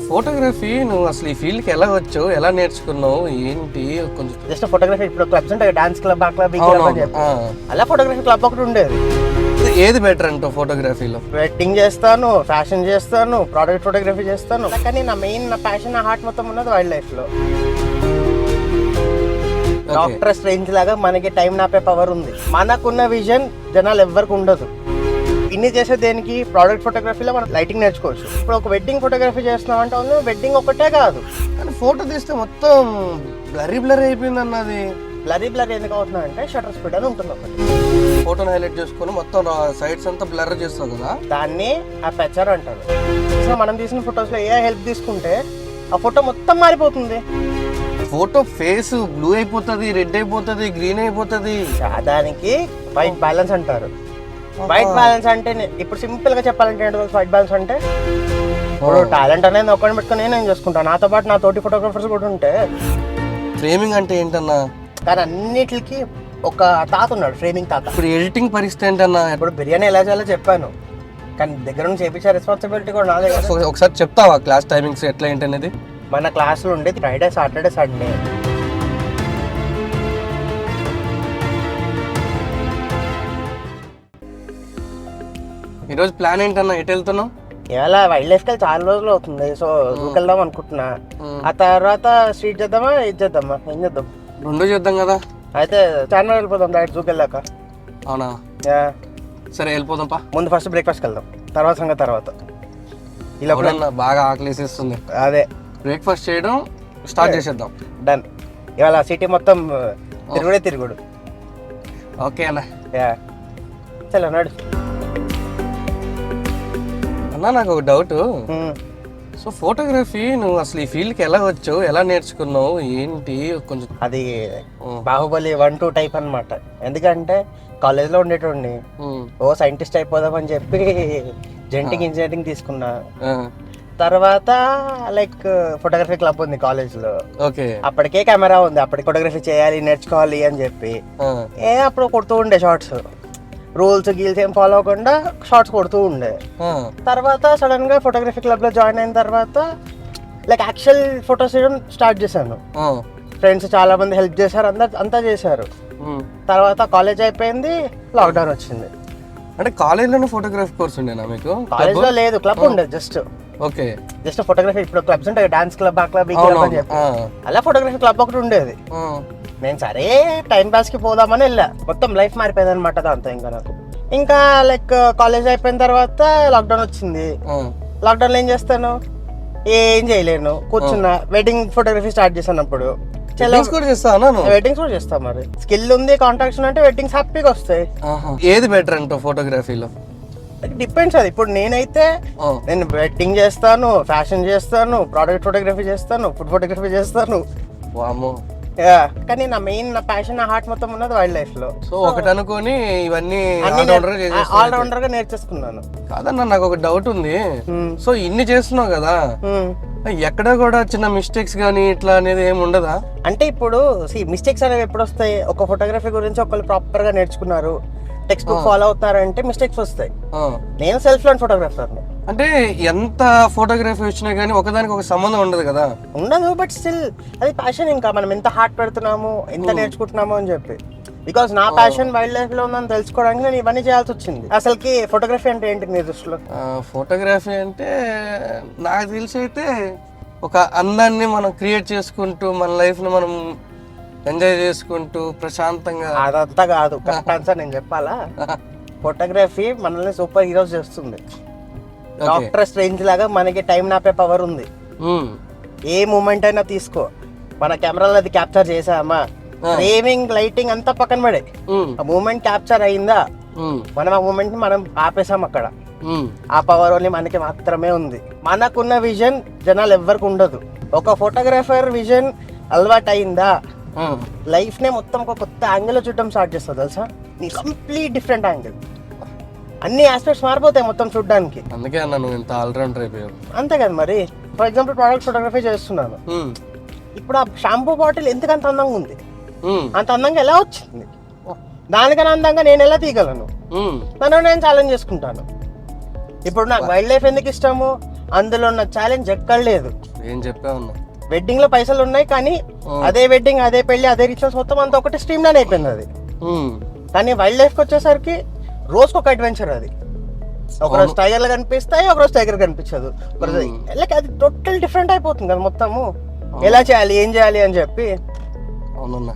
Photography నువ్వు అసలు ఈ ఫీల్డ్కి ఎలా వచ్చావు, ఎలా నేర్చుకున్నావు, ఏంటి? కొంచెం జస్ట్ ఫోటోగ్రఫీ ఇప్పుడు క్లబ్స్ ఉంటాయి, డాన్స్ క్లబ్, ఆ క్లబ్, ఈ క్లబ్ అని చెప్పి అలా ఫోటోగ్రఫీ క్లబ్ ఒకటి ఉండేది. ఏది బెటర్ అంటావు ఫోటోగ్రఫీలో? వెడ్డింగ్ చేస్తాను, ఫ్యాషన్ చేస్తాను, ప్రోడక్ట్ ఫోటోగ్రఫీ చేస్తాను, కానీ నా మెయిన్ నా ప్యాషన్, నా హార్ట్ మొత్తం ఉన్నది వైల్డ్ లైఫ్ లో. డాక్టర్ స్ట్రేంజ్ లాగా మనకి టైం నాపే పవర్ ఉంది. మనకున్న విజన్ జనాలు ఎవ్వరికి ఉండదు. ఇన్ని చేసే దేనికి ప్రోడక్ట్ ఫోటోగ్రఫీలో మనం లైటింగ్ నేర్చుకోవచ్చు. ఇప్పుడు ఒక వెడ్డింగ్ ఫోటోగ్రఫీ చేస్తున్నాం అంటే ఓన్లీ వెడ్డింగ్ ఒకటే కాదు, కానీ ఫోటో తీస్తే మొత్తం బ్లర్ అయిపోయింది అన్నది. బ్లర్ ఎందుకు అవుతున్నా అంటే షటర్ స్పీడ్ అని ఉంటుంది ఒకటి. ఫోటోని హైలైట్ చేసుకొని మొత్తం సైడ్స్ అంతా బ్లర్ చేస్తావు కదా, దాన్ని అపర్చర్ అంటారు. సో మనం తీసిన ఫొటోస్లో ఏ హెల్ప్ తీసుకుంటే ఆ ఫోటో మొత్తం మారిపోతుంది. ఫోటో ఫేస్ బ్లూ అయిపోతుంది, రెడ్ అయిపోతుంది, గ్రీన్ అయిపోతుంది. దానికి వైట్ బ్యాలెన్స్ అంటారు. వైట్ బ్యాలెన్స్ అంటే ఇప్పుడు సింపుల్ గా చెప్పాలంటే వైట్ బ్యాలెన్స్ అంటే ఇప్పుడు టాలెంట్ అనేది ఒక్కడిని పెట్టుకుని నేను చేసుకుంటాను, నాతో పాటు నా తోటి ఫోటోగ్రాఫర్స్ కూడా ఉంటే. ఫ్రేమింగ్ అంటే ఏంటన్నా? కానీ అన్నిటికి ఒక తాత ఉన్నాడు, ఫ్రేమింగ్ తాత. ఇప్పుడు ఎడిటింగ్ పరిస్థితి ఏంటన్నా? ఇప్పుడు బిర్యానీ ఎలా చేయాలో చెప్పాను, కానీ దగ్గర నుంచి చేయించే రెస్పాన్సిబిలిటీ కూడా నాదే కదా. ఒకసారి చెప్తావా క్లాస్ టైమింగ్స్ ఎట్లా ఏంటి అనేది? మన క్లాసులో ఉండేది ఫ్రైడే, సాటర్డే, సండే. ఈరోజు ప్లాన్ ఏంటన్నా, ఎటు వెళ్తున్నావు? ఇవాళ వైల్డ్ లైఫ్ కి చాలా రోజులు అవుతుంది, సో జూకి వెళ్దాం అనుకుంటున్నా. ఆ తర్వాత స్ట్రీట్ చేద్దామా, ఇది చేద్దామా, ఏం చేద్దాం? రెండు చేద్దాం కదా. అయితే చార్మినార్ వెళ్ళిపోదాం డైరెక్ట్ జూకి వెళ్ళాక. అవునా? సరే వెళ్ళిపోదాం పా. ముందు ఫస్ట్ బ్రేక్ఫాస్ట్కి వెళ్దాం, తర్వాత సంగతి తర్వాత. ఇలా బాగా ఆకలిసేస్తుంది. అదే బ్రేక్ఫాస్ట్ చేయడం స్టార్ట్ చేసేద్దాం. డన్. ఇవాళ సిటీ మొత్తం తిరుగుడు. ఓకే అన్న. చలో నడు. అన్నా నాకు ఒక డౌట్. సో ఫోటోగ్రఫీ నువ్వు అసలు ఈ ఫీల్డ్కి ఎలా వచ్చావు, ఎలా నేర్చుకున్నావు, ఏంటి? కొంచెం అది బాహుబలి 1-2 టైప్ అనమాట. ఎందుకంటే కాలేజ్లో ఉండేటోడిని, సైంటిస్ట్ అయిపోదామని చెప్పి జెనెటిక్ ఇంజనీరింగ్ తీసుకున్నా. తర్వాత లైక్ ఫోటోగ్రఫీ క్లబ్ ఉంది కాలేజ్ లో. అప్పటికే కెమెరా ఉంది, అప్పటికి ఫోటోగ్రఫీ చేయాలి, నేర్చుకోవాలి అని చెప్పి అప్పుడు కొడుతూ ఉండే షార్ట్స్. రూల్స్ గీల్స్ ఏం ఫాలో అవ్వకుండా షార్ట్స్ కొడుతూ ఉండే. తర్వాత సడన్ గా ఫోటోగ్రఫీ క్లబ్ లో జాయిన్ అయిన తర్వాత లైక్ యాక్చువల్ ఫొటోస్ చేయడం స్టార్ట్ చేశాను. ఫ్రెండ్స్ చాలా మంది హెల్ప్ చేశారు, అంతా చేశారు. తర్వాత కాలేజ్ అయిపోయింది, లాక్డౌన్ వచ్చింది. అంటే కాలేజ్లోనే ఫోటోగ్రఫీ కోర్స్ ఉండేనా మీకు? కాలేజ్ లో లేదు, క్లబ్ ఉండేది జస్ట్ ఫోటోగ్రఫీ. ఇప్పుడు క్లబ్స్ ఉంటాయి, డాన్స్ క్లబ్, ఆ క్లబ్, ఈ క్లబ్ అని చెప్పి అలా ఫోటోగ్రఫీ క్లబ్ ఒకటి ఉండేది. నేను సరే టైం పాస్ కి పోదామని వెళ్ళా. మొత్తం లైఫ్ మారిపోయింది అనమాట దాంతో. ఇంకా లైక్ కాలేజ్ అయిపోయిన తర్వాత లాక్డౌన్ వచ్చింది. లాక్డౌన్ లో ఏం చేస్తాను, ఏం చేయలేను, కూర్చున్నా. వెడ్డింగ్ ఫోటోగ్రఫీ స్టార్ట్ చేశాను. అప్పుడు వెడ్డింగ్స్ కూడా చేస్తాం. మరి స్కిల్ ఉంది, కాంటాక్ట్స్ అంటే వెడ్డింగ్స్ హ్యాపీగా వస్తాయి. ఏది బెటర్ అంటావు ఫోటోగ్రఫీలో? డిపెండ్స్. అది ఇప్పుడు నేనైతే నేను వెడ్డింగ్ చేస్తాను, ఫ్యాషన్ చేస్తాను, ప్రోడక్ట్ ఫోటోగ్రఫీ చేస్తాను, ఫుడ్ ఫోటోగ్రఫీ చేస్తాను. కానీ నా మెయిన్ నా ప్యాషన్, నా హార్ట్ మొత్తం ఉన్నది వైల్డ్ లైఫ్ లో. సో ఒకటి అనుకొని ఇవన్నీ ఆల్రౌండర్ గా నేర్చేసుకున్నాను. కాదన్నా నాకు ఒక డౌట్ ఉంది. సో ఇన్ని చేస్తున్నావు కదా, ఎక్కడ కూడా చిన్న మిస్టేక్స్ గానీ ఇట్లా అనేది ఏమి ఉండదా? అంటే ఇప్పుడు మిస్టేక్స్ అనేవి ఎప్పుడు వస్తాయి? ఒక ఫోటోగ్రఫీ గురించి ఒకళ్ళు ప్రాపర్ గా నేర్చుకున్నారు, టెక్స్ట్ బుక్ ఫాలో అవుతారంటే మిస్టేక్స్ వస్తాయి. నేను సెల్ఫ్ లర్న్ ఫోటోగ్రాఫర్. అంటే ఎంత ఫోటోగ్రఫీ వచ్చినా గానీ ఒకదానికి ఒక సంబంధం ఉండదు కదా? ఉండదు, బట్ స్టిల్ అది ప్యాషన్. ఇంకా మనం ఎంత హార్ట్ పెడుతున్నాము, ఎంత నేర్చుకుంటున్నాము అని చెప్పి. బికాస్ నా ప్యాషన్ వైల్డ్ లైఫ్ లో ఉందని తెలుసుకోవడానికి నేను ఇవన్నీ చేయాల్సి వచ్చింది. అసలుకి ఫోటోగ్రఫీ అంటే ఏంటి మీ దృష్టిలో? ఫోటోగ్రఫీ అంటే నాకు తెలిసి అయితే ఒక అందాన్ని మనం క్రియేట్ చేసుకుంటూ మన లైఫ్ ని మనం ఎంజాయ్ చేసుకుంటూ ప్రశాంతంగా. అదంతా కాదు, కరెక్ట్ ఆన్సర్ నేను చెప్పాలా? ఫోటోగ్రఫీ మనల్ని సూపర్ హీరోస్ చేస్తుంది. డాక్టర్ స్ట్రేంజ్ లాగా మనకి టైం నాపే పవర్ ఉంది. ఏ మూమెంట్ అయినా తీసుకో, మన కెమెరాలో అది క్యాప్చర్ చేసామా, ఫ్రేమింగ్, లైటింగ్ అంతా పక్కన పడే, ఆ మూమెంట్ క్యాప్చర్ అయిందా, మనం ఆ మూమెంట్ ని మనం ఆపేసాం అక్కడ. ఆ పవర్ ఓన్లీ మనకి మాత్రమే ఉంది. మనకున్న విజన్ జనాలు ఎవ్వరికి ఉండదు. ఒక ఫోటోగ్రాఫర్ విజన్ అలవాటు అయిందా, లైఫ్ నే మొత్తం ఒక కొత్త యాంగిల్ లో చూడటం స్టార్ట్ చేస్తుంది. తెలుసా, నీ కంప్లీట్ డిఫరెంట్ యాంగిల్, అన్ని ఆస్పెక్ట్స్ మారిపోతాయి మొత్తం చూడడానికి. అందుకే అన్న నువ్వు ఇంత ఆల్రౌండర్ అయిపోయావు. అంతే కదా మరి. ఫర్ ఎగ్జాంపుల్ ప్రోడక్ట్ ఫోటోగ్రఫీ చేస్తున్నాను. ఇప్పుడు ఆ షాంపూ బాటిల్ ఎందుకు అంత అందంగా ఉంది, అంత అందంగా ఎలా వచ్చింది, దానికన్నా అందంగా నేను ఎలా తీయగలను, నన్ను నేను ఛాలెంజ్ చేసుకుంటాను. ఇప్పుడు నాకు వైల్డ్ లైఫ్ ఎందుకు ఇష్టము, అందులో ఉన్న ఛాలెంజ్ ఎక్కడ లేదు. ఏం చెప్పావన్నా, వెడ్డింగ్ లో పైసలు ఉన్నాయి కానీ అదే వెడ్డింగ్, అదే పెళ్లి, అదే రిచువల్స్ మొత్తం అంతా ఒకటి స్ట్రీమ్ లైన్ అయిపోయింది అది. కానీ వైల్డ్ లైఫ్ కి వచ్చేసరికి రోజుకి ఒక అడ్వెంచర్ అది. ఒకరోజు టైగర్లు కనిపిస్తాయి, ఒకరోజు టైగర్ కనిపించదు. లైక్ అది టోటల్ డిఫరెంట్ అయిపోతుంది కదా మొత్తము. ఎలా చేయాలి, ఏం చేయాలి అని చెప్పి.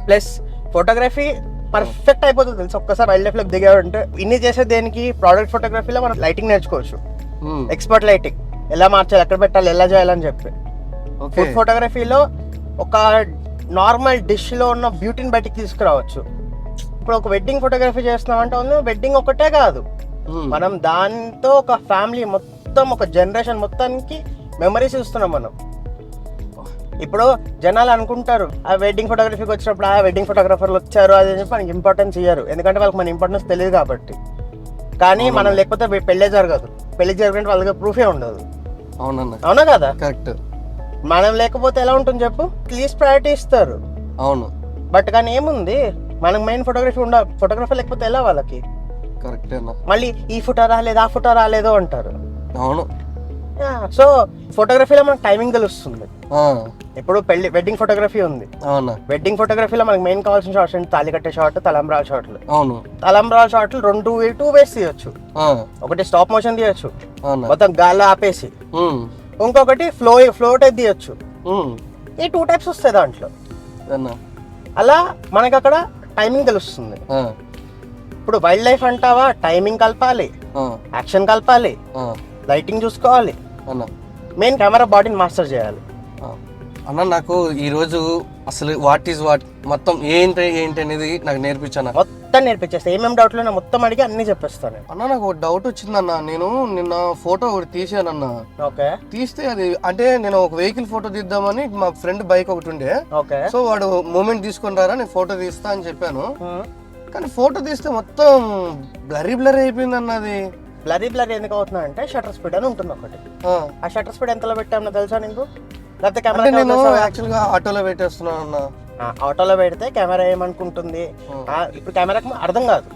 ప్లస్ ఫోటోగ్రఫీ పర్ఫెక్ట్ అయిపోతుంది తెలుసు ఒక్కసారి వైల్డ్ లైఫ్ లోకి దిగాడంటే. ఇన్ని చేసేది దేనికి, ప్రోడక్ట్ ఫోటోగ్రఫీలో మనం లైటింగ్ నేర్చుకోవచ్చు, ఎక్స్పర్ట్ లైటింగ్ ఎలా మార్చాలి, ఎక్కడ పెట్టాలి, ఎలా చేయాలని చెప్పి. ఫుడ్ ఫోటోగ్రఫీలో ఒక నార్మల్ డిష్ లో ఉన్న బ్యూటీని బయటికి తీసుకురావచ్చు. ఇప్పుడు ఒక వెడ్డింగ్ ఫోటోగ్రఫీ చేస్తున్నామంటే వెడ్డింగ్ ఒకటే కాదు, మనం దాంతో ఒక ఫ్యామిలీ మొత్తం, ఒక జనరేషన్ మొత్తానికి మెమరీస్ ఇస్తున్నాం మనం. ఇప్పుడు జనాలు అనుకుంటారు ఆ వెడ్డింగ్ ఫోటోగ్రఫీకి వచ్చినప్పుడు ఆ వెడ్డింగ్ ఫోటోగ్రాఫర్లు వచ్చారు అది అని చెప్పి మనకి ఇంపార్టెన్స్ ఇయ్యారు, ఎందుకంటే వాళ్ళకి మన ఇంపార్టెన్స్ తెలియదు కాబట్టి. కానీ మనం లేకపోతే పెళ్ళే జరగదు, పెళ్లి జరగడానికి వాళ్ళకి ప్రూఫే ఉండదు. అవునా కదా? కరెక్ట్. మనం లేకపోతే ఎలా ఉంటుంది చెప్పు, లీస్ట్ ప్రయారిటీ ఇస్తారు. అవును. బట్ కానీ ఏముంది, మనకు మెయిన్ ఫోటోగ్రఫీ ఫోటోగ్రఫీ లేకపోతే ఎలా వాళ్ళకి? కరెక్ట్. మళ్ళీ ఈ ఫోటో రాలేదు, ఆ ఫోటో రాలేదు అంటారు. అవును. సో ఫోటోగ్రఫీలో మనకు టైమింగ్ తెలుస్తుంది. ఇప్పుడు వెడ్డింగ్ ఫోటోగ్రఫీ ఉంది, వెడ్డింగ్ ఫోటోగ్రఫీలో మనకి మెయిన్ కావాల్సిన షార్ట్స్ అంటే తాళి కట్టే షార్ట్, తలంబ్రాల షార్ట్లు. తలంబ్రాల షార్ట్లు టూ వేస్ తీయొచ్చు. ఒకటి స్టాప్ మోషన్ తీయొచ్చు, మొత్తం గాల్లో ఆపేసి. ఇంకొకటి ఫ్లో టైప్ తీయొచ్చు. ఈ 2 టైప్స్ వస్తాయి దాంట్లో. అలా మనకి అక్కడ టైమింగ్ తెలుస్తుంది. ఇప్పుడు వైల్డ్ లైఫ్ అంటావా, టైమింగ్ కలపాలి, యాక్షన్ కలపాలి, లైటింగ్ చూసుకోవాలి, మెయిన్ కెమెరా బాడీని మాస్టర్ చేయాలి. అన్న నాకు ఈరోజు అసలు వాట్ మొత్తం ఏంటి అనేది నాకు నేర్పించాను. మొత్తం నేర్పించేస్తా, ఏమేమి డౌట్లు మొత్తం అడిగి అన్ని చెప్పేస్తాను. అన్న నాకు ఒక డౌట్ వచ్చిందన్న, నేను నిన్న ఫోటో ఒకటి తీసానన్న. ఓకే. తీస్తే అది అంటే నేను ఒక వెహికల్ ఫోటో తీద్దామని మా ఫ్రెండ్ బైక్ ఒకటి ఉండే. ఓకే. సో వాడు మూమెంట్ తీసుకొని రారా నేను ఫోటో తీస్తా అని చెప్పాను. కానీ ఫోటో తీస్తే మొత్తం బ్లర్ అయిపోయింది అన్నది. బ్లర్ ఎందుకు అవుతున్నా అంటే షటర్ స్పీడ్ అని ఉంటుంది ఒకటి. ఆ షటర్ స్పీడ్ ఎంతలో పెట్టామో తెలుసా నీకు? లేకపోతే కెమెరా నేను యాక్చువల్గా ఆటోలో పెట్టేస్తున్నాను అన్న. ఆటోలో పెడితే కెమెరా ఏమనుకుంటుంది, ఇప్పుడు కెమెరాకి అర్థం కాదు.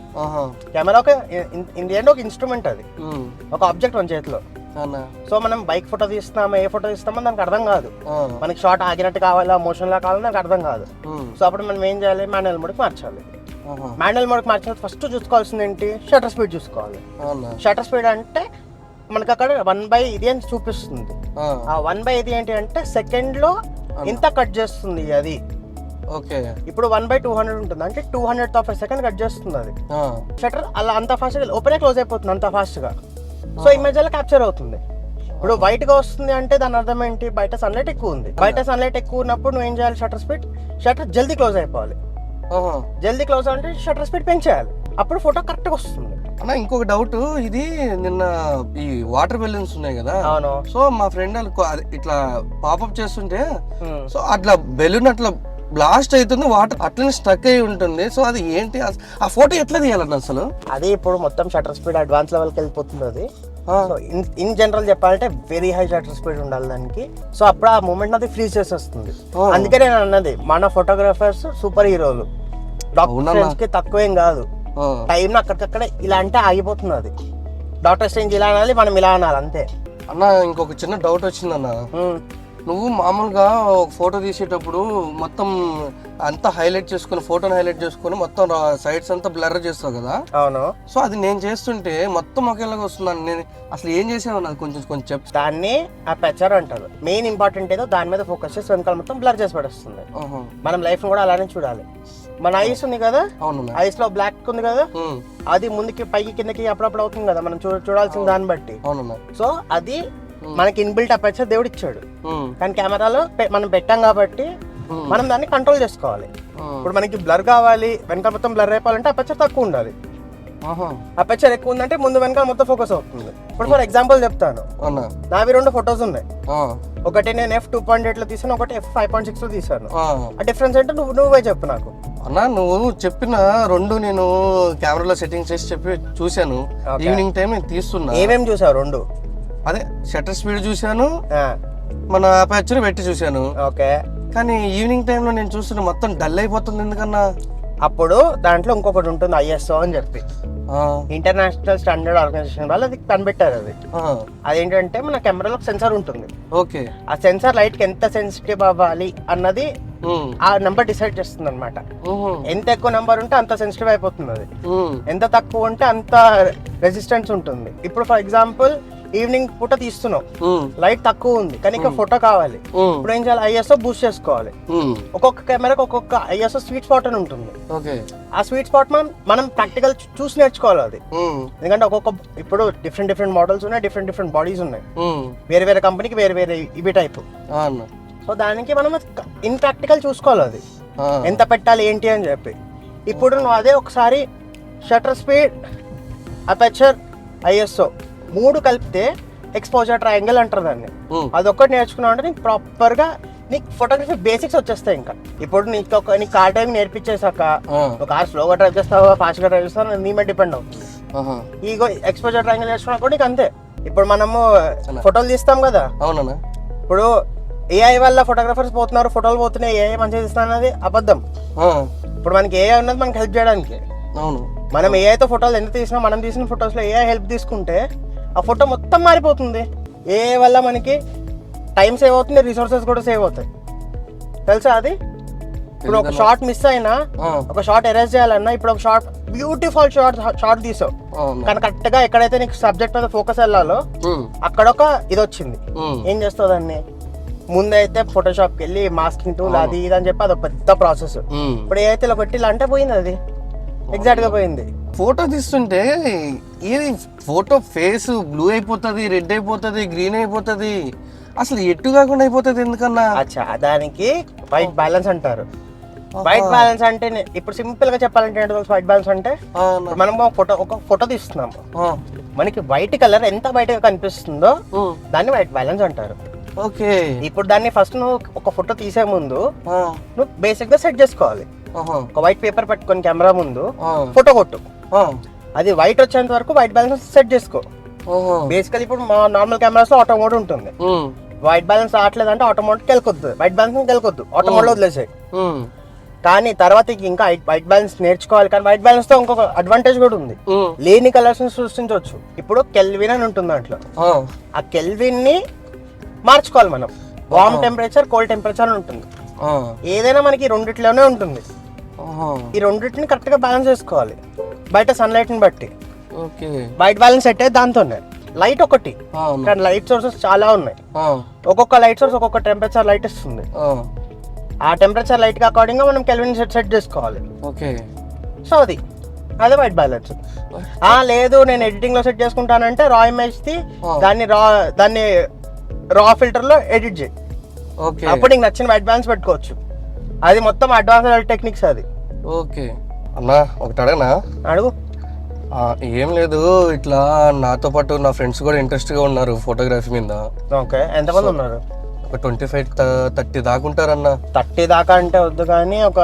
కెమెరా ఒక ఒక ఇన్స్ట్రుమెంట్, అది ఒక ఆబ్జెక్ట్ మన చేతిలో. సో మనం బైక్ ఫోటో తీస్తున్నామో ఏ ఫోటో తీస్తామో దానికి అర్థం కాదు. మనకి షార్ట్ ఆగినట్టు కావాలా, మోషన్ లా కావాలని నాకు అర్థం కాదు. సో అప్పుడు మనం ఏం చేయాలి, మాన్యువల్ మోడ్కి మార్చాలి. మాన్యువల్ మోడ్కి మార్చిన ఫస్ట్ చూసుకోవాల్సింది ఏంటి, షటర్ స్పీడ్ చూసుకోవాలి. షటర్ స్పీడ్ అంటే మనకి అక్కడ 1/, ఇది అని చూపిస్తుంది. ఆ 1/, ఇది ఏంటి అంటే సెకండ్ లో ఇంత కట్ చేస్తుంది అది. ఓకే. ఇప్పుడు 1/200 ఉంటుంది అంటే 200th of a second cut చేస్తుంది అది. షటర్ అలా అంత ఫాస్ట్ గా ఓపెన్ క్లోజ్ అయిపోతుంది అంత ఫాస్ట్ గా. సో ఇమేజ్ అలా క్యాప్చర్ అవుతుంది. ఇప్పుడు వైట్ గా వస్తుంది అంటే దాని అర్థం ఏంటి, బయట సన్లైట్ ఎక్కువ ఉంది. బయట సన్లైట్ ఎక్కువ ఉన్నప్పుడు నువ్వు ఏం చేయాలి, షటర్ జల్దీ క్లోజ్ అయిపోవాలి. జల్దీ క్లోజ్ అంటే షటర్ స్పీడ్ పెంచేయాలి, అప్పుడు ఫోటో కరెక్ట్ గా వస్తుంది. అన్న ఇంకొక డౌట్, ఇది నిన్న ఈ వాటర్ బెలూన్స్ ఉన్నాయి కదా. అవును. సో మా ఫ్రెండ్ ఇట్లా పాపప్ చేస్తుంటే సో అట్లా బెలూన్ అట్లా బ్లాస్ట్ అవుతుంది, వాటర్ అట్లనే స్టక్ అయి ఉంటుంది. సో అది ఏంటి, ఆ ఫోటో ఎట్లా తీయాలన్న అసలు? అది ఇప్పుడు మొత్తం షటర్ స్పీడ్ అడ్వాన్స్ లెవెల్కి వెళ్ళిపోతుంది అది. ఇన్ జనరల్ చెప్పాలంటే వెరీ హై షటర్ స్పీడ్ ఉండాలి దానికి. సో అప్పుడు ఆ మూమెంట్ అది ఫ్రీజ్ చేసేస్తుంది. అందుకే నేను అన్నది, మన ఫోటోగ్రాఫర్స్ సూపర్ హీరోలు, డాక్టర్స్ కి తక్కువేం కాదు. టైం అక్కడికక్కడ ఇలా అంటే ఆగిపోతుంది అది. డాక్టర్ స్ట్రేంజ్ ఇలా అనాలి, మనం ఇలా అనాలి అంతే. అన్న ఇంకొక చిన్న డౌట్ వచ్చిందన్న, నువ్వు మామూలుగా ఒక ఫోటో తీసేటప్పుడు మొత్తం అంతా హైలైట్ చేసుకుని, ఫోటోని హైలైట్ చేసుకుని మొత్తం సైడ్స్ అంతా బ్లర్ చేస్తావు కదా. అవును. సో అది నేను చేస్తుంటే మొత్తం ఒకేలాగా వస్తున్నాను. నేను అసలు ఏం చేసావు నాకు కొంచెం చెప్పు. దాన్ని అపర్చర్ అంటారు. మెయిన్ ఇంపార్టెంట్ ఏదో దాని మీద ఫోకస్ చేసి వెనకాల మొత్తం బ్లర్ చేసి పడేస్తుంది. మనం లైఫ్ కూడా అలానే చూడాలి. మన ఐస్ ఉంది కదా, ఐస్ లో బ్లాక్ ఉంది కదా, అది ముందుకి పైకి కిందకి అప్పుడప్పుడు అవుతుంది కదా, మనం చూడాల్సిన దాన్ని బట్టి. సో అది మనకి ఇన్బిల్ట్ అపర్చర్ దేవుడు ఇచ్చాడు. కానీ కెమెరాలో మనం పెట్టాం కాబట్టి మనం దాన్ని కంట్రోల్ చేసుకోవాలి. ఇప్పుడు మనకి బ్లర్ కావాలి, వెనకాల మొత్తం బ్లర్ అయిపోవాలంటే అపర్చర్ తక్కువ ఉండాలి. అపర్చర్ ఎక్కువ ఉందంటే ముందు వెనకాల మొత్తం ఫోకస్ అవుతుంది. ఇప్పుడు ఫర్ ఎగ్జాంపుల్ చెప్తాను, నావి 2 ఫొటోస్ ఉన్నాయి. ఒకటి నేను f2.8 లో తీసాను, ఒకటి f5.6 లో తీసాను. ఆ డిఫరెన్స్ అంటే నువ్వే చెప్పు నాకు. అన్న నువ్వు చెప్పిన 2 నేను కెమెరాలో సెట్టింగ్ చేసి చెప్పి చూసాను. ఈవినింగ్ టైం నేను తీస్తున్నా. ఏమేమి చూసావు? 2 అదే షట్టర్ స్పీడ్ చూసాను, మన అపర్చర్ పెట్టి చూసాను. ఓకే. కానీ ఈవినింగ్ టైంలో నేను చూస్తున్నా మొత్తం డల్ అయిపోతుంది ఎందుకన్నా. అప్పుడు దాంట్లో ఇంకొకటి ఉంటుంది ISO అని చెప్పి. ఇంటర్నేషనల్ స్టాండర్డ్ ఆర్గనైజేషన్ వాళ్ళు అది కనిపెట్టారు. అది అదేంటంటే మన కెమెరాలో సెన్సార్ ఉంటుంది. ఓకే. ఆ సెన్సార్ లైట్ కి ఎంత సెన్సిటివ్ అవ్వాలి అన్నది ఆ నెంబర్ డిసైడ్ చేస్తుంది అనమాట. ఎంత ఎక్కువ నెంబర్ ఉంటే అంత సెన్సిటివ్ అయిపోతుంది అది, ఎంత తక్కువ ఉంటే అంత రెసిస్టెన్స్ ఉంటుంది. ఇప్పుడు ఫర్ ఎగ్జాంపుల్ ఈవినింగ్ పూట తీస్తున్నావు, లైట్ తక్కువ ఉంది కానీ ఇంకా ఫోటో కావాలి, ఇప్పుడు ఏం చేయాలి, ఐఎస్ఓ బూస్ట్ చేసుకోవాలి. ఒక్కొక్క కెమెరాకి ఒక్కొక్క ఐఎస్ఓ స్వీట్ స్పాట్ అని ఉంటుంది. ఆ స్వీట్ స్పాట్ మనం ప్రాక్టికల్ చూసి నేర్చుకోవాలి అది. ఎందుకంటే ఇప్పుడు డిఫరెంట్ మోడల్స్ ఉన్నాయి, డిఫరెంట్ బాడీస్ ఉన్నాయి, వేరే కంపెనీకి వేరే ఇవి టైప్. సో దానికి మనం ఇన్ ప్రాక్టికల్ చూసుకోవాలి అది ఎంత పెట్టాలి ఏంటి అని చెప్పి. ఇప్పుడు నువ్వు అదే ఒకసారి షటర్ స్పీడ్, అపర్చర్, ఐఎస్ఓ 3 కలిపితే ఎక్స్పోజర్ ట్రయాంగిల్ అంటారు దాన్ని. అదొక్కటి నేర్చుకున్నావు అంటే నీకు ప్రాపర్ గా నీకు ఫోటోగ్రఫీ బేసిక్స్ వచ్చేస్తాయి. ఇంకా ఇప్పుడు నీకు కార్ డ్రైవింగ్ నేర్పించేసాక ఒక కార్ స్లోగా డ్రైవ్ చేస్తావా ఫాస్ట్ గా డ్రైవ్ చేస్తావా నీ మీద డిపెండ్ అవుతుంది. ఈ ఎక్స్పోజర్ ట్రయాంగిల్ నేర్చుకున్నా కూడా నీకు అంతే. ఇప్పుడు మనము ఫోటోలు తీస్తాం కదా, అవునా, ఇప్పుడు ఏఐ వల్ల ఫోటోగ్రాఫర్స్ పోతున్నారు, ఫోటోలు పోతున్నాయి, ఏఐ మంచిగా తీస్తాను అది అబద్ధం. ఇప్పుడు మనకి ఏఐ ఉన్నది మనకి హెల్ప్ చేయడానికి. మనం ఏఐతో ఫోటోలు ఎంత తీసినా మనం తీసిన ఫొటోస్ లో ఏఐ హెల్ప్ తీసుకుంటే ఆ ఫోటో మొత్తం మారిపోతుంది. ఏఐ వల్ల మనకి టైం సేవ్ అవుతుంది, రిసోర్సెస్ కూడా సేవ్ అవుతాయి. తెలుసా అది? ఇప్పుడు ఒక షార్ట్ మిస్ అయినా, ఒక షార్ట్ ఎరేజ్ చేయాలన్నా, ఇప్పుడు ఒక షార్ట్ బ్యూటిఫుల్ షార్ట్ తీసావు కానీ కరెక్ట్ గా ఎక్కడైతే నీకు సబ్జెక్ట్ మీద ఫోకస్ వెళ్ళాలో అక్కడ ఒక ఇది వచ్చింది, ఏం చేస్తావు దాన్ని? ముందైతే ఫోటోషాప్ కి వెళ్ళి మాస్కింగ్ టూల్ అది ఇది అని చెప్పి అది ఒక పెద్ద ప్రాసెస్. ఇప్పుడు ఏదైతే ఇలా కొట్టి ఇలా అంటే పోయింది, అది ఎగ్జాక్ట్ గా పోయింది. ఫోటో తీస్తుంటే ఏది ఫోటో ఫేస్ బ్లూ అయిపోతుంది, రెడ్ అయిపోతుంది, గ్రీన్ అయిపోతుంది, అసలు ఎట్టు కాకుండా అయిపోతుంది ఎందుకన్నా? అచ్చా, దానికి వైట్ బ్యాలెన్స్ అంటారు. వైట్ బ్యాలెన్స్ అంటే ఇప్పుడు సింపుల్ గా చెప్పాలంటే వైట్ బ్యాలెన్స్ అంటే మనం ఒక ఫోటో తీస్తున్నాము, మనకి వైట్ కలర్ ఎంత వైట్ గా కనిపిస్తుందో దాన్ని వైట్ బ్యాలెన్స్ అంటారు. ఓకే. ఇప్పుడు దాన్ని ఫస్ట్ నువ్వు ఒక ఫోటో తీసే ముందు నువ్వు బేసిక్ గా సెట్ చేసుకోవాలి. ఒక వైట్ పేపర్ పెట్టుకొని కెమెరా ముందు ఫోటో కొట్టు, అది వైట్ వచ్చేంత వరకు వైట్ బ్యాలెన్స్ సెట్ చేసుకో. బేసికల్ ఇప్పుడు మా నార్మల్ కెమెరాస్ లో ఆటో మోడ్ ఉంటుంది, వైట్ బ్యాలెన్స్ రావట్లేదంటే ఆటో మోడ్ కెళ్ళకొద్దు, వైట్ బ్యాలెన్స్ కెళ్ళకొద్దు, ఆటో మోడ్ లో వదిలేసాయి. కానీ తర్వాత ఇంకా వైట్ బ్యాలెన్స్ నేర్చుకోవాలి. కానీ వైట్ బ్యాలెన్స్ తో ఇంకొక అడ్వాంటేజ్ కూడా ఉంది, లేని కలర్స్ ని సృష్టించవచ్చు. ఇప్పుడు కెల్విన్ అని ఉంటుంది దాంట్లో, ఆ కెల్విన్ ని మార్చుకోవాలి మనం. వార్మ్ టెంపరేచర్, కోల్డ్ టెంపరేచర్ అని ఉంటుంది, ఏదైనా మనకి రెండిట్లోనే ఉంటుంది. ఈ రెండింటిని కరెక్ట్ గా బ్యాలెన్స్ చేసుకోవాలి బయట సన్లైట్ ని బట్టి. వైట్ బ్యాలెన్స్ సెట్ అయితే దాంతోనే. లైట్ ఒకటి కానీ లైట్ సోర్సెస్ చాలా ఉన్నాయి, ఒక్కొక్క లైట్ సోర్స్ ఒక్కొక్క టెంపరేచర్ లైట్ ఇస్తుంది. ఆ టెంపరేచర్ లైట్ కి అకార్డింగ్ గా మనం కెల్విన్ సెట్ చేసుకోవాలి. సో అదే వైట్ బ్యాలెన్స్. లేదు నేను ఎడిటింగ్ లో సెట్ చేసుకుంటానంటే రా ఇమేజ్ ది దాన్ని రా ఫిల్టర్ లో ఎడిట్ చేయి, అప్పుడు నీకు నచ్చిన వైట్ బ్యాలెన్స్ పెట్టుకోవచ్చు. అది మొత్తం అడ్వాన్స్ టెక్నిక్స్ అది. ఓకే అన్నా, ఒకటి అడగనా? అడుగు. ఏం లేదు, ఇట్లా నాతో పాటు నా ఫ్రెండ్స్ కూడా ఇంట్రెస్ట్ గా ఉన్నారు ఫోటోగ్రఫీ మీద. ఓకే, ఎంతమంది ఉన్నారు? ఒక 25-30 దాకా ఉంటారన్నా. 30 దాకా అంటే వద్దు, కానీ ఒక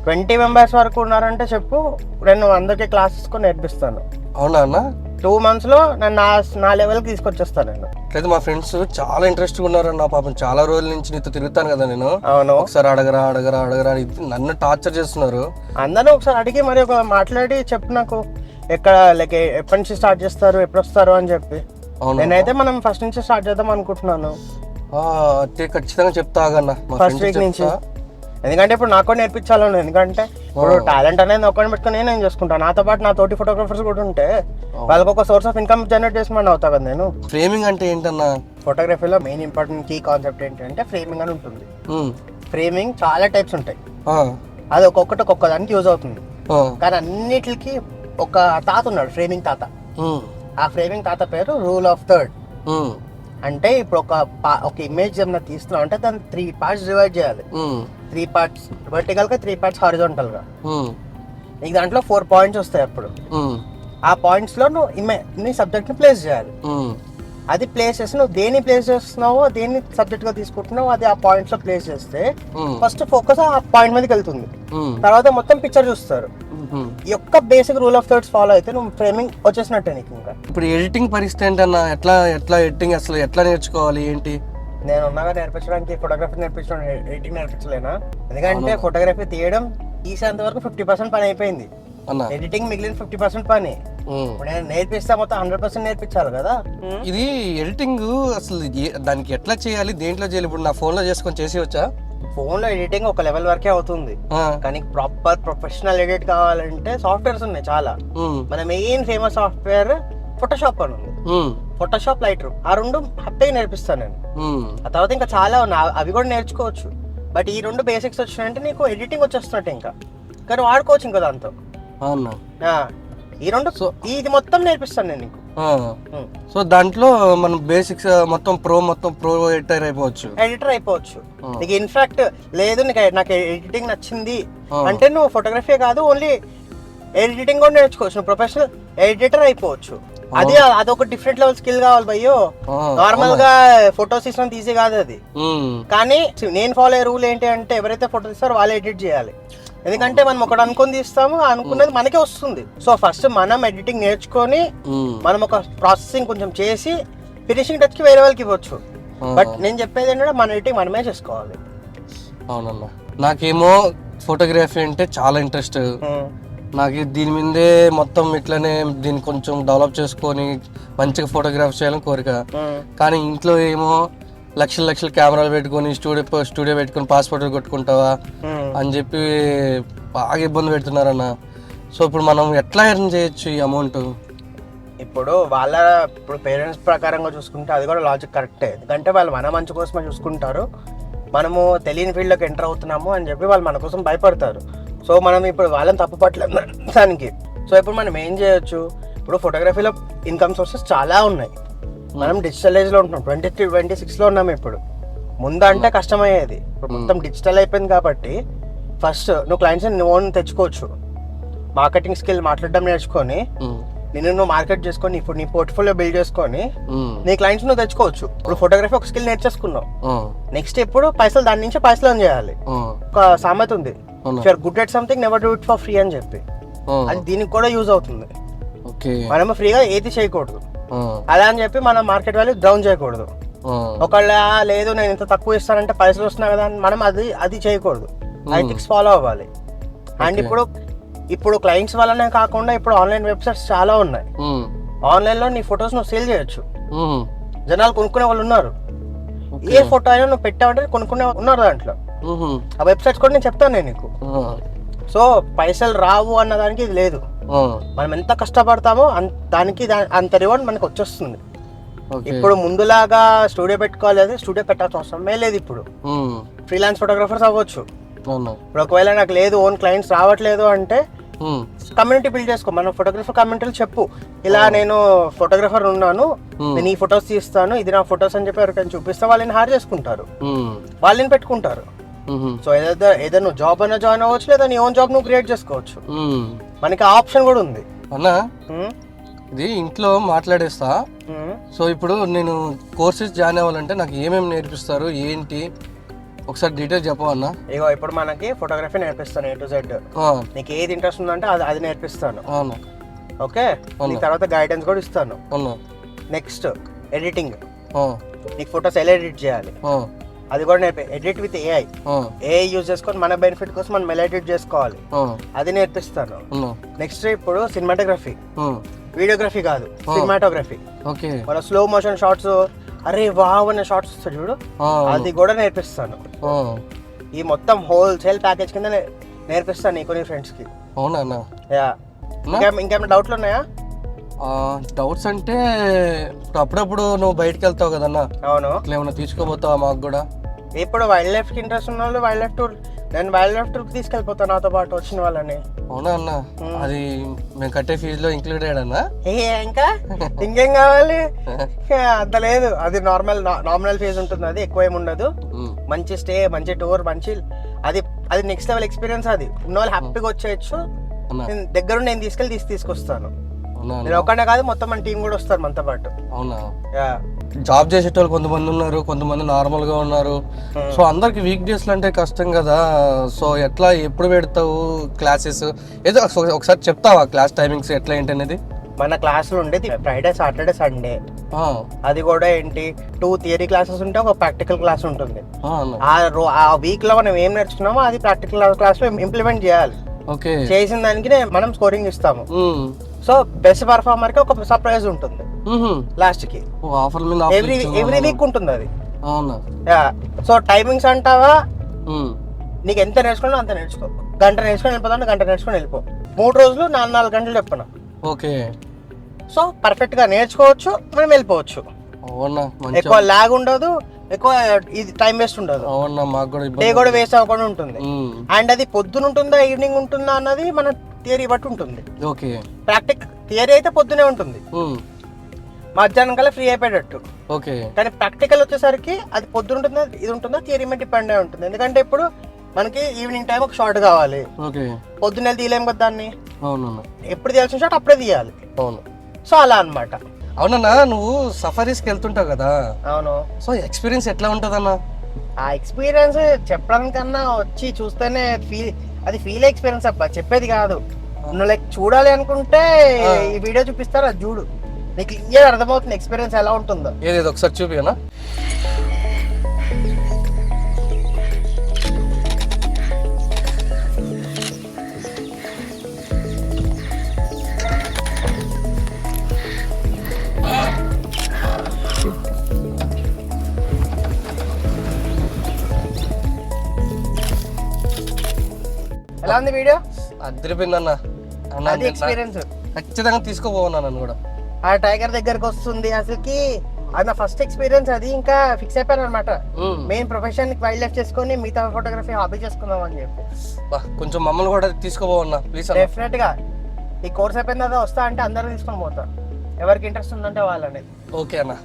20 మెంబర్స్ వరకు ఉన్నారంటే చెప్పు, నేను అందరికీ క్లాసెస్ కూడా నేర్పిస్తాను. అవునా అన్న? 2 months లో నేను నా లెవెల్కి తీసుకొచ్చేస్తాను నేను. లేదు, మా ఫ్రెండ్స్ చాలా ఇంట్రెస్ట్ ఉన్నారన్న. పాపం చాలా రోజుల నుంచి నీతో తిరుగుతాను కదా నేను. అవును, ఒకసారి అడగరా నన్ను టార్చర్ చేస్తున్నారు. అందరూ ఒకసారి అడిగి మరి ఒక మాట్లాడి చెప్పు నాకు, ఎక్కడ లైక్ ఎప్పటి నుంచి స్టార్ట్ చేస్తారు, ఎప్పుడు వస్తారు అని చెప్పి. నేనైతే మనం ఫస్ట్ నుంచి స్టార్ట్ చేద్దాం అనుకుంటున్నాను. ఖచ్చితంగా చెప్తా ఫస్ట్ వీక్ నుంచి. ఎందుకంటే ఇప్పుడు నాకు కూడా నేర్పించాలను. ఎందుకంటే ఇప్పుడు టాలెంట్ అనేది ఒకరిని పెట్టుకుని నేను చేసుకుంటాను, నాతో పాటు నా తోటి ఫోటోగ్రాఫర్స్ కూడా ఉంటే వాళ్ళకి ఒక సోర్స్ ఆఫ్ ఇన్కమ్ జనరేట్ చేసుకుని అవుతా కదా నేను. ఫ్రేమింగ్ అంటే ఏంటన్నా? ఫోటోగ్రఫీలో మెయిన్ ఇంపార్టెంట్ కీ కాన్సెప్ట్ ఏంటంటే ఫ్రేమింగ్ అని ఉంటుంది. ఫ్రేమింగ్ చాలా టైప్స్ ఉంటాయి, అది ఒక్కొక్క దానికి యూజ్ అవుతుంది. కానీ అన్నిటికి ఒక తాత ఉన్నాడు, ఫ్రేమింగ్ తాత. ఆ ఫ్రేమింగ్ తాత పేరు రూల్ ఆఫ్ థర్డ్. అంటే ఇప్పుడు ఒక ఇమేజ్ ఏమైనా తీస్తున్నాం అంటే దాన్ని 3 parts డివైడ్ చేయాలి. 3 parts వర్టికల్ గా, 3 parts హారిజాంటల్ గా. నీకు దాంట్లో 4 points వస్తాయి. అప్పుడు ఆ పాయింట్స్ లో నువ్వు నీ సబ్జెక్ట్ ని ప్లేస్ చేయాలి. అది ప్లేస్ చేసి నువ్వు దేన్ని ప్లేస్ చేస్తున్నావో, దేన్ని సబ్జెక్ట్ గా తీసుకుంటున్నావో అది ఆ పాయింట్స్ లో ప్లేస్ చేస్తే ఫస్ట్ ఫోకస్ ఆ పాయింట్ మీదకి వెళ్తుంది, తర్వాత మొత్తం పిక్చర్ చూస్తారు. ఈ యొక్క basic rule of thirds follow అయితే నువ్వు ఫ్రేమింగ్ వచ్చేసినట్టే నీకు. ఇంకా ఇప్పుడు ఎడిటింగ్ పరిస్థితి ఏంటన్నా? ఎట్లా ఎడిటింగ్ అసలు ఎట్లా నేర్చుకోవాలి ఏంటి? నేను ఉన్నాగా నేర్పించడానికి, ఫోటోగ్రఫీ నేర్పించడం, ఎడిటింగ్ నేర్పించలేనా? ఎందుకంటే ఫోటోగ్రఫీ తీయడం తీసేంత వరకు 50% పని అయిపోయింది, ఎడిటింగ్ మిగిలిన 50% పని. ఉమ్. ఇప్పుడు నేను నేర్పిస్తే మొత్తం 100% నేర్పించాలి కదా. ఇది ఎడిటింగ్ అసలు దానికి ఎట్లా చేయాలి, దేంట్లో చేయాలి? ఇప్పుడు నా ఫోన్ లో చేసుకొని చేసి వచ్చా. ఫోన్ లో ఎడిటింగ్ ఒక లెవెల్ వరకే అవుతుంది, కానీ ప్రాపర్ ప్రొఫెషనల్ ఎడిట్ కావాలంటే సాఫ్ట్వేర్స్ ఉన్నాయి చాలా. మన మెయిన్ ఫేమస్ సాఫ్ట్వేర్ ఫోటోషాప్ అని ఉంది, ఫోటోషాప్, లైట్ రూమ్. ఆ రెండు హ్యాపీగా నేర్పిస్తాను నేను. ఆ తర్వాత ఇంకా చాలా ఉన్నాయి, అవి కూడా నేర్చుకోవచ్చు. బట్ ఈ రెండు బేసిక్స్ వచ్చినాయంటే నీకు ఎడిటింగ్ వచ్చేస్తున్నట్టు ఇంకా, కానీ వాడుకోవచ్చు ఇంకా దాంతో. ఈ రెండు ఇది మొత్తం నేర్పిస్తాను నేను నీకు. సో దాంట్లో మనం బేసిక్స్ మొత్తం ప్రో ఎడిటర్ అయిపోవచ్చు. నీకు ఇన్ఫాక్ట్ లేదు నాకు ఎడిటింగ్ నచ్చింది అంటే నువ్వు ఫోటోగ్రఫీ కాదు, ఓన్లీ ఎడిటింగ్ కూడా నేర్చుకోవచ్చు. నువ్వు ప్రొఫెషనల్ ఎడిటర్ అయిపోవచ్చు. అదొక డిఫరెంట్ లెవెల్ స్కిల్ కావాలి భయ్యో. నార్మల్ గా ఫోటోస్ తీసిన ఈజీ కాదు అది. కానీ నేను ఫాలో అయ్యే రూల్ ఏంటి అంటే, ఎవరైతే ఫోటో తీస్తారో వాళ్ళు ఎడిట్ చేయాలి. ఎందుకంటే మనం ఒకటి అనుకుని తీస్తాము, అనుకున్నది మనకే వస్తుంది. సో ఫస్ట్ మనం ఎడిటింగ్ నేర్చుకొని మనం ఒక ప్రాసెసింగ్ కొంచెం చేసి ఫినిషింగ్ టచ్ కి వేరే వాళ్ళకి ఇవ్వచ్చు. బట్ నేను చెప్పేది ఏంటంటే మన ఎడిటింగ్ మనమే చేసుకోవాలి. అవునన్నా, నాకేమో ఫోటోగ్రఫీ అంటే చాలా ఇంట్రెస్ట్. నాకు దీని మీదే మొత్తం ఇట్లనే దీన్ని కొంచెం డెవలప్ చేసుకొని మంచిగా ఫోటోగ్రాఫ్ చేయాలని కోరిక. కానీ ఇంట్లో ఏమో లక్షల కెమెరాలు పెట్టుకొని స్టూడియో పెట్టుకొని పాస్పోర్ట్ కొట్టుకుంటావా అని చెప్పి బాగా ఇబ్బంది పెడుతున్నారన్న. సో ఇప్పుడు మనం ఎట్లా ఎర్న్ చేయొచ్చు ఈ అమౌంట్? ఇప్పుడు పేరెంట్స్ ప్రకారంగా చూసుకుంటే అది కూడా లాజిక్ కరెక్టే. ఎందుకంటే వాళ్ళు మన మంచి కోసమే చూసుకుంటారు. మనము తెలియని ఫీల్డ్లోకి ఎంటర్ అవుతున్నాము అని చెప్పి వాళ్ళు మన కోసం భయపడతారు. సో మనం ఇప్పుడు వాళ్ళని తప్పు పట్టలేము దానికి. సో ఇప్పుడు మనం ఏం చేయొచ్చు, ఇప్పుడు ఫోటోగ్రఫీలో ఇన్కమ్ సోర్సెస్ చాలా ఉన్నాయి. మనం డిజిటల్ ఏజ్లో ఉంటున్నాం, 2026లో ఉన్నాము. ఇప్పుడు ముందు అంటే కష్టమయ్యేది, ఇప్పుడు మొత్తం డిజిటల్ అయిపోయింది. కాబట్టి ఫస్ట్ నువ్వు క్లయింట్స్ ఓన్ తెచ్చుకోవచ్చు. మార్కెటింగ్ స్కిల్ మాట్లాడడం నేర్చుకొని నువ్వు మార్కెట్ చేసుకొని ఇప్పుడు నీ పోర్ట్ఫోలియో బిల్డ్ చేసుకొని నీ క్లయింట్స్ నువ్వు తెచ్చుకోవచ్చు. ఇప్పుడు ఫోటోగ్రఫీ ఒక స్కిల్ నేర్చేసుకున్నావు, నెక్స్ట్ ఇప్పుడు దాని నుంచి పైసలు ఎర్న్ చేయాలి. ఒక సామెత ఉంది, good at something never do it for free అని చెప్పి. అది దీనికి కూడా యూజ్ అవుతుంది. మనం ఫ్రీగా ఏది చేయకూడదు, అలా అని చెప్పి మనం మార్కెట్ వాల్యూ డౌన్ చేయకూడదు. ఒకళ్ళ లేదు నేను ఇంత తక్కువ ఇస్తానంటే పైసలు వస్తున్నాయి కదా అని మనం అది చేయకూడదు. ఎథిక్స్ ఫాలో అవ్వాలి. అండ్ ఇప్పుడు క్లయింట్స్ వల్లనే కాకుండా ఇప్పుడు ఆన్లైన్ వెబ్సైట్స్ చాలా ఉన్నాయి. ఆన్లైన్ లో నీ ఫొటోస్ నువ్వు సేల్ చేయొచ్చు. జనాలు కొనుక్కునే వాళ్ళు ఉన్నారు. ఏ ఫోటో అయినా నువ్వు పెట్టావంటే కొనుక్కునే ఉన్నారు దాంట్లో. ఆ వెబ్సైట్స్ కూడా నేను చెప్తాను నేను నీకు. సో పైసలు రావు అన్న దానికి ఇది లేదు. మనం ఎంత కష్టపడతామో దానికి అంత రివార్డ్ మనకు వచ్చేస్తుంది. ఇప్పుడు ముందులాగా స్టూడియో పెట్టుకోవాలి, స్టూడియో పెట్టాల్సిన అవసరమే లేదు. ఇప్పుడు ఫ్రీలాన్స్ ఫోటోగ్రాఫర్స్ అవ్వచ్చు. ఇప్పుడు ఒకవేళ నాకు లేదు, ఓన్ క్లయింట్స్ రావట్లేదు అంటే కమ్యూనిటీ బిల్డ్ చేసుకో. మన ఫోటోగ్రఫర్ కమ్యూనిటీలు చెప్పు, ఇలా నేను ఫోటోగ్రఫర్ ఉన్నాను, నేను ఈ ఫొటోస్ తీస్తాను, ఇది నా ఫొటోస్ అని చెప్పి ఎవరికైనా చూపిస్తే వాళ్ళని హార్ చేసుకుంటారు, వాళ్ళని పెట్టుకుంటారు. సో ఏదో నువ్వు జాబ్ అయినా జాయిన్ అవ్వచ్చు, లేదా నీ ఓన్ జాబ్ నువ్వు క్రియేట్ చేసుకోవచ్చు. మనకి ఆప్షన్ కూడా ఉంది అన్నా. ఇది ఇంట్లో మాట్లాడేస్తా. సో ఇప్పుడు నేను కోర్సెస్ జాయిన్ అవ్వాలంటే నాకు ఏమేమి నేర్పిస్తారు ఏంటి ఒకసారి డీటెయిల్ చెప్పవన్నా. ఇగో ఇప్పుడు మనకి ఫోటోగ్రఫీ నేర్పిస్తాను, A to Z. నీకు ఏది ఇంట్రెస్ట్ ఉందంటే అది నేర్పిస్తాను. ఓకే, నీకు తర్వాత గైడెన్స్ కూడా ఇస్తాను. నెక్స్ట్ ఎడిటింగ్, నీకు ఫోటోస్ ఎలా ఎడిట్ చేయాలి అది కూడా ఎడిట్ విత్ AI యూజ్ చేసుకొని మన బెనిఫిట్ కోసం మనం ఎలా ఎడిట్ చేసుకోవాలి అది నేర్పిస్తాను. నెక్స్ట్ ఇప్పుడు సినిమాటోగ్రఫీ, వీడియోగ్రఫీ కాదు, సినిమాటోగ్రఫీ. మన స్లో మోషన్ షార్ట్స్, అరే వావ్ అనే షార్ట్స్ వస్తాయి చూడు, అది కూడా నేర్పిస్తాను. ఈ మొత్తం హోల్సేల్ ప్యాకేజ్ కింద నేర్పిస్తాను నీకు, నీ ఫ్రెండ్స్ కి. అవునా? ఇంకేమైనా డౌట్లు ఉన్నాయా? డౌట్స్ అంటే అప్పుడప్పుడు నువ్వు బయటకు వెళ్తావు కదన్నా. అవును, ఏమైనా తీసుకోబోతావా మాకు కూడా? ఇప్పుడు వైల్డ్ లైఫ్ కి ఇంట్రెస్ట్ ఉన్న వాళ్ళు వైల్డ్ లైఫ్ టూర్, నేను వైల్డ్ లైఫ్ టూర్ కి తీసుకెళ్ళిపోతాను నాతో పాటు వచ్చిన వాళ్ళని. అవునా అన్న? అది మేము కట్టే ఫీజు లో ఇంక్లూడెడ్ అన్నా? ఇంకా ఇంకేం కావాలి? అంత లేదు, అది నార్మల్ ఫీజు ఉంటుంది, అది ఎక్కువ ఏమి ఉండదు. మంచి స్టే, మంచి టూర్, మంచి అది నెక్స్ట్ లెవెల్ ఎక్స్పీరియన్స్. అది ఉన్న వాళ్ళు హ్యాపీగా వచ్చేయచ్చు. దగ్గర నేను తీసుకొస్తాను. నేను ఒక్కడే కాదు, మొత్తం మన టీం కూడా వస్తారు మనతో పాటు. అవునా? జాబ్ చేసేటోళ్ళు కొంతమంది ఉన్నారు, కొంతమంది నార్మల్ గా ఉన్నారు. సో అందరికి వీక్ డేస్ అంటే కష్టం కదా. సో ఎట్లా, ఎప్పుడు పెడతావు క్లాసెస్? ఏదో ఒకసారి చెప్తావా క్లాస్ టైమింగ్స్ ఎట్లా ఏంటి అనేది? మన క్లాసులు ఉండేది ఫ్రైడే, సాటర్డే, సండే. అది కూడా ఏంటి, 2 థియరీ క్లాసెస్ ఉంటే ఒక ప్రాక్టికల్ క్లాస్ ఉంటుంది. ఆ వీక్ లో మనం ఏం నేర్చుకున్నామో అది ప్రాక్టికల్ క్లాస్ లో ఇంప్లిమెంట్ చేయాలి. చేసిన దానికి మనం స్కోరింగ్ ఇస్తాము. సో బెస్ట్ పర్ఫార్మర్ కి ఒక సర్ప్రైజ్ ఉంటుంది లాస్ట్ కి. ఆఫర్ మీద ఎవ్రీ వీక్ ఉంటుంది అది. అవునా? సో టైమింగ్స్ అంటావా, నీకు ఎంత నేర్చుకున్నా అంత నేర్చుకో. గంట నేర్చుకొని వెళ్ళిపోతాను, గంట నేర్చుకొని వెళ్ళిపో. 3 రోజులు 4 గంటలు చెప్తున్నా. ఓకే. సో పర్ఫెక్ట్ గా నేర్చుకోవచ్చు, మనం వెళ్ళిపోవచ్చు. అవునా? ఎక్కువ లాగ్ ఉండదు, ఎక్కువ ఇది టైం వేస్ట్ ఉండదు. అవునా? మాకు కూడా డే కూడా వేస్ట్ అవ్వకుండా ఉంటుంది. అండ్ అది పొద్దున ఉంటుందా ఈవినింగ్ ఉంటుందా అన్నది మన థియరీ బట్టి ఉంటుంది. ఓకే. థియరీ అయితే పొద్దునే ఉంటుంది, మధ్యాహ్నం కల్లా ఫ్రీ అయిపోయేటట్టు. ఓకే. కానీ ప్రాక్టికల్ వచ్చేసరికి అది పొద్దున ఉంటుందా ఇది ఉంటుందా థియరీ మీద డిపెండ్ అయి ఉంటుంది. ఎందుకంటే ఇప్పుడు మనకి ఈవినింగ్ టైం ఒక షార్ట్ కావాలి, పొద్దున్న తీయలేం కదా దాన్ని. అవును. ఎప్పుడు తీయాల్సిన షార్ట్ అప్పుడే తీయాలి. అవును. సో అలా అన్నమాట. అవునన్నా, నువ్వు సఫారీస్కి వెళ్తుంటావు కదా. అవును. సో ఎక్స్పీరియన్స్ ఎట్లా ఉంటుందన్నా? ఆ ఎక్స్పీరియన్స్ చెప్పడానికన్నా వచ్చి చూస్తేనే అది ఫీల్ ఎక్స్పీరియన్స్ అబ్బా, చెప్పేది కాదు. నువ్వు లైక్ చూడాలి అనుకుంటే ఈ వీడియో చూపిస్తారు, అది చూడు, నీకు క్లియర్ అర్థమవుతుంది ఎక్స్పీరియన్స్ ఎలా ఉంటుందో. ఏదేదో ఒకసారి చూపియనా? ఎలా ఉంది వీడియో? అదిరిపోయిందన్న. అది ఎక్స్పీరియన్స్ ఖచ్చితంగా తీసుకోపోవన్నా నన్ను కూడా. ఆ టైగర్ దగ్గరకు వస్తుంది అసలుకి, అది నా ఫస్ట్ ఎక్స్పీరియన్స్. అది ఇంకా ఫిక్స్ అయిపోయాను అనమాట, మెయిన్ ప్రొఫెషన్ వైల్డ్ లైఫ్ చేసుకొని మిగతా ఫోటోగ్రఫీ హాబీ చేసుకుందాం అని చెప్పి. కొంచెం మమ్మల్ని కూడా తీసుకోపోవన్నా ప్లీజ్. డెఫినెట్ గా ఈ కోర్స్ అయిపోయిన తర్వాత వస్తా అంటే అందరూ తీసుకొని పోతా, ఎవరికి ఇంట్రెస్ట్ ఉందంటే వాళ్ళని. ఓకే అన్న.